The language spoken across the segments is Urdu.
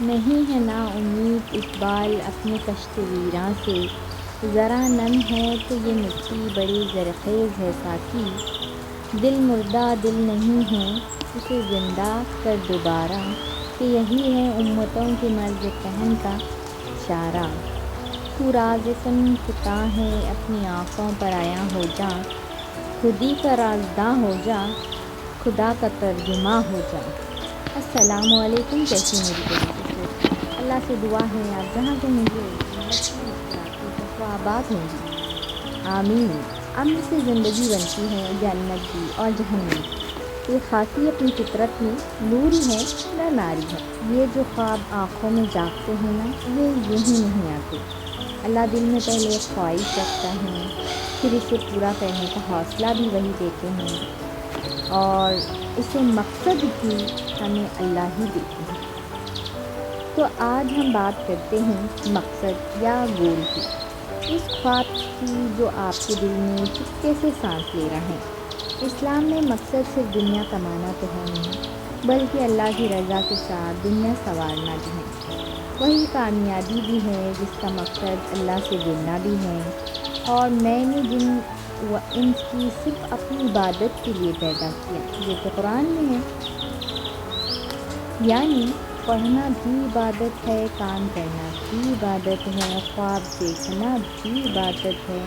نہیں ہے نا امید اقبال اپنے کشت ویراں سے، ذرا نم ہے تو یہ مٹی بڑی زرخیز ہے ساقی، دل مردہ دل نہیں ہے اسے زندہ کر دوبارہ، کہ یہی ہے امتوں کے مرض پہن کا اشارہ۔ تو راز کن فتا ہے اپنی آنکھوں پر عیاں ہو جا، خودی کا رازداں ہو جا، خدا کا ترجماں ہو جا۔ السلام علیکم، کیسی میری پیاری دوستوں، اللہ سے دعا ہے آپ جہاں سے مجھے ہنستی مسکراتی خوشخوابات ہوں گی، آمین۔ امن سے زندگی بنتی ہے جنت بھی اور جہنم بھی، یہ خاصی اپنی فطرت میں نوری ہے نہ ناری ہے۔ یہ جو خواب آنکھوں میں جاگتے ہیں نا، یہ یوں ہی نہیں آتے، اللہ دل میں پہلے ایک خواہش رکھتا ہے، پھر اسے پورا کرنے کا حوصلہ بھی وہی دیتے ہیں، اور اسے مقصد بھی ہمیں اللہ ہی دیتے ہیں۔ تو آج ہم بات کرتے ہیں مقصد یا گول کی، اس خواب کی جو آپ کے دل میں چپکے سے سانس لے رہا ہے۔ اسلام میں مقصد صرف دنیا کمانا تو ہے نہیں، بلکہ اللہ کی رضا کے ساتھ دنیا سنوارنا بھی ہے۔ وہی کامیابی بھی ہے جس کا مقصد اللہ سے جڑنا بھی ہے، اور میں نے جن و انس کی صرف اپنی عبادت کے لیے پیدا کیا، جو کہ قرآن میں ہے۔ یعنی پڑھنا بھی عبادت ہے، کام کرنا بھی عبادت ہے، خواب دیکھنا بھی عبادت ہے،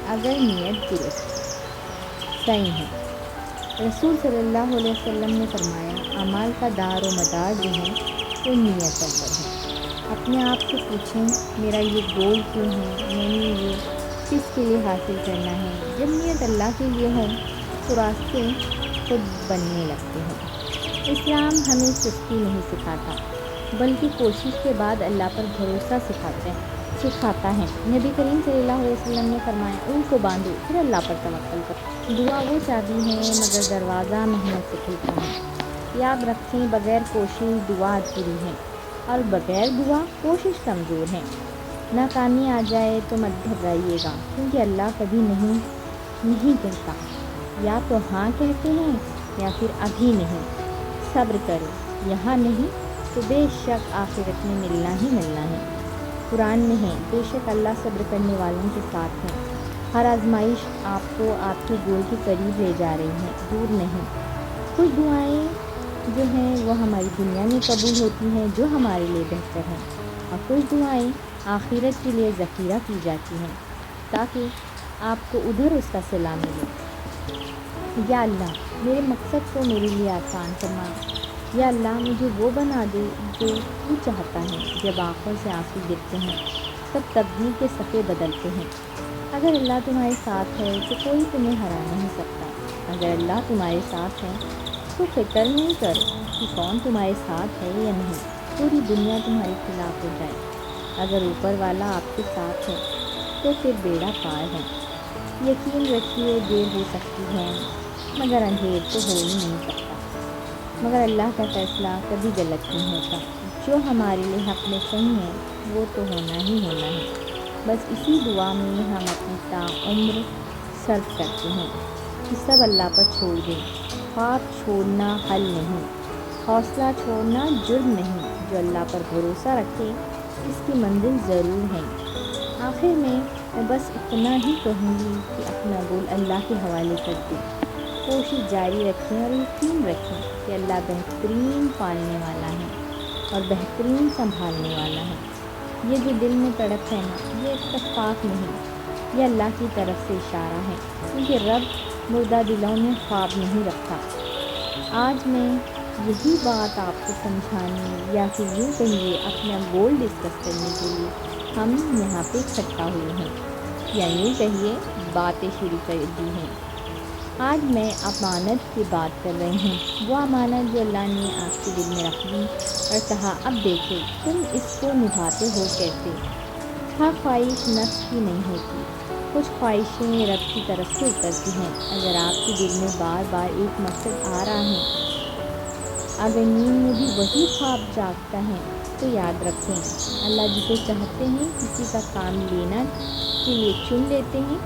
اگر نیت درست صحیح ہے۔ رسول صلی اللہ علیہ وسلم نے فرمایا، اعمال کا دار و مدار جو ہے وہ نیت پر ہے۔ اپنے آپ سے پوچھیں، میرا یہ گول کیوں ہے، میں نے یہ کس کے لیے حاصل کرنا ہے۔ جب نیت اللہ کے لیے ہو تو راستے خود بننے لگتے ہیں۔ اسلام ہمیں سستی نہیں سکھاتا، بلکہ کوشش کے بعد اللہ پر بھروسہ سکھاتا ہے۔ نبی کریم صلی اللہ علیہ وسلم نے فرمایا، اونٹ کو باندھو پھر اللہ پر توکل کرو۔ دعا وہ چابی ہے مگر دروازہ محنت سے کھلتا ہے۔ یاد رکھیں، بغیر کوشش دعا ادھوری ہے، اور بغیر دعا کوشش کمزور ہے۔ ناکامی آ جائے تو مت گھبرائیے گا، کیونکہ اللہ کبھی نہیں کہتا، یا تو ہاں کہتے ہیں یا پھر ابھی نہیں۔ صبر کرو، یہاں نہیں تو بے شک آخرت میں ملنا ہی ملنا ہے۔ قرآن میں ہے، بے شک اللہ صبر کرنے والوں کے ساتھ ہے۔ ہر آزمائش آپ کو آپ کے گول کے قریب لے جا رہی ہے، دور نہیں۔ کچھ دعائیں جو ہیں وہ ہماری دنیا میں قبول ہوتی ہیں، جو ہمارے لیے بہتر ہے، اور کچھ دعائیں آخرت کے لیے ذخیرہ کی جاتی ہیں، تاکہ آپ کو ادھر اس کا صلہ ملے۔ یا اللہ، میرے مقصد کو میرے لیے آسان فرما۔ یا اللہ، مجھے وہ بنا دے جو تو چاہتا ہے۔ جب آنکھوں سے آنسو گرتے ہیں تب تقدیر کے صفحے بدلتے ہیں۔ اگر اللہ تمہارے ساتھ ہے تو کوئی تمہیں ہرا نہیں سکتا۔ اگر اللہ تمہارے ساتھ ہے تو فکر نہیں کرو کہ کون تمہارے ساتھ ہے یا نہیں، پوری دنیا تمہارے خلاف ہو جائے، اگر اوپر والا آپ کے ساتھ ہے تو پھر بیڑا پار ہے۔ یقین رکھیے، دیر ہو سکتی ہے مگر اندھیر تو ہو ہی نہیں سکتا، مگر اللہ کا فیصلہ کبھی غلط نہیں ہوتا۔ جو ہمارے لیے حق میں صحیح ہے وہ تو ہونا ہی ہونا ہے۔ بس اسی دعا میں ہم اپنی عمر صرف کرتے ہیں کہ سب اللہ پر چھوڑ دیں۔ خواب چھوڑنا حل نہیں، حوصلہ چھوڑنا جرم نہیں۔ جو اللہ پر بھروسہ رکھے اس کی منزل ضرور ہے۔ آخر میں بس اتنا ہی کہوں گی کہ اپنا گول اللہ کے حوالے کر دیں، کوشش جاری رکھیں اور یقین رکھیں کہ اللہ بہترین پالنے والا ہے اور بہترین سنبھالنے والا ہے۔ یہ جو دل میں تڑپ ہے نا، یہ اتفاق نہیں، یہ اللہ کی طرف سے اشارہ ہے، کیونکہ رب مردہ دلوں میں خواب نہیں رکھتا۔ آج میں یہی بات آپ کو سمجھانے یا پھر یوں کہیے اپنا گول ڈسکس کرنے کے لیے ہم یہاں پہ اکٹھا ہوئے ہیں، یا یوں کہیے باتیں شروع کر دی ہیں۔ آج میں امانت کی بات کر رہی ہوں، وہ امانت جو اللہ نے آپ کے دل میں رکھ دی اور کہا، اب دیکھو تم اس کو نبھاتے ہو کیسے۔ ہر خواہش نفس کی نہیں ہوتی، کچھ خواہشیں رب کی طرف سے اترتی ہیں۔ اگر آپ کے دل میں بار بار ایک مقصد آ رہا ہے، اگر نیند میں بھی وہی خواب جاگتا ہے، تو یاد رکھیں، اللہ جسے چاہتے ہیں کسی کا کام لینا کے لیے چن لیتے ہیں،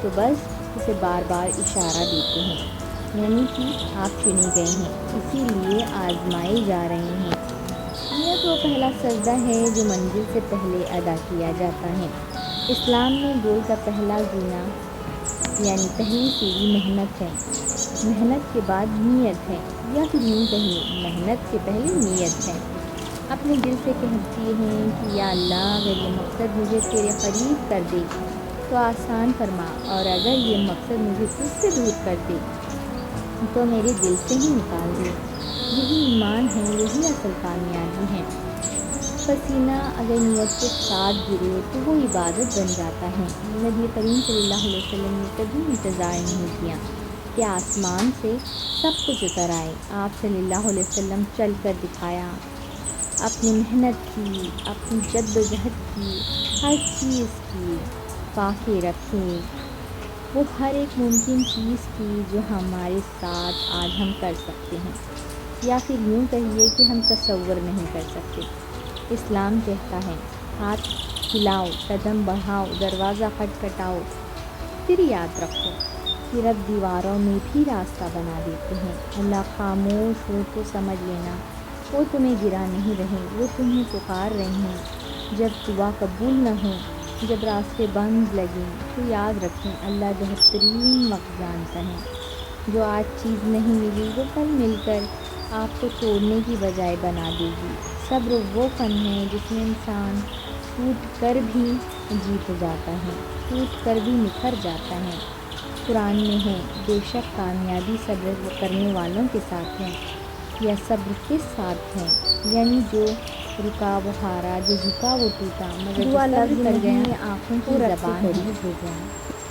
تو بس اسے بار بار اشارہ دیتے ہیں، یعنی کہ آپ چنے گئے ہیں، اسی لیے آزمائے جا رہے ہیں۔ نیت و پہلا سجدہ ہے جو منزل سے پہلے ادا کیا جاتا ہے۔ اسلام میں گول کا پہلا زینہ یعنی پہلی سیڑھی محنت ہے، محنت کے بعد نیت ہے، یا پھر یوں کہیے محنت سے پہلے نیت ہے۔ اپنے دل سے کہتی ہیں کہ یا اللہ اگر یہ مقصد مجھے تیرے قریب کر دے تو آسان فرما، اور اگر یہ مقصد مجھے تجھ سے دور کر دے تو میرے دل سے ہی نکال دے۔ یہی ایمان ہے، یہی اصل کامیابی ہے۔ پسینہ اگر نیت کے ساتھ گرے تو وہ عبادت بن جاتا ہے۔ نبی کریم صلی اللہ علیہ وسلم نے کبھی انتظار نہیں کیا کہ آسمان سے سب کچھ اتر آئے۔ آپ صلی اللہ علیہ وسلم چل کر دکھایا، اپنی محنت کی، اپنی جد و جہد کی، ہر چیز کی، باقی رکھے وہ ہر ایک ممکن چیز کی جو ہمارے ساتھ آج ہم کر سکتے ہیں، یا پھر یوں کہیے کہ ہم تصور نہیں کر سکتے۔ اسلام کہتا ہے ہاتھ ہلاؤ، قدم بڑھاؤ، دروازہ کھٹکھٹاؤ، پھر یاد رکھو کہ رب دیواروں میں بھی راستہ بنا دیتے ہیں۔ اللہ خاموش ہو تو سمجھ لینا وہ تمہیں گرا نہیں رہے، وہ تمہیں پکار رہے ہیں۔ جب دعا قبول نہ ہو، جب راستے بند لگیں تو یاد رکھیں اللہ بہترین وقت جانتا ہے۔ جو آج چیز نہیں ملی وہ کل مل کر آپ کو توڑنے کی بجائے بنا دے گی۔ صبر وہ فن ہے جس میں انسان ٹوٹ کر بھی جیت جاتا ہے، ٹوٹ کر بھی نکھر جاتا ہے۔ قرآن میں ہے بے شک کامیابی صبر کرنے والوں کے ساتھ ہے، یا صبر کے ساتھ ہے، یعنی جو رکا وہ ہارا، جو جھکا وہ ٹوٹا، مگر جو صبر کر گیا آنکھوں کی زبان ہو گیا۔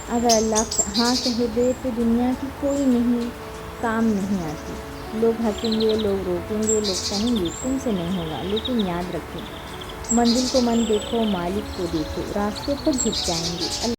اگر اللہ ہاں کہہ دے تو دنیا کی کوئی نہیں کام نہیں آتی۔ لوگ ہنسیں گے، لوگ روکیں گے، لوگ کہیں گے تم سے نہیں ہوگا، لیکن یاد رکھیں منزل کو مت دیکھو، مالک کو دیکھو، راستے خود جھک جائیں گے۔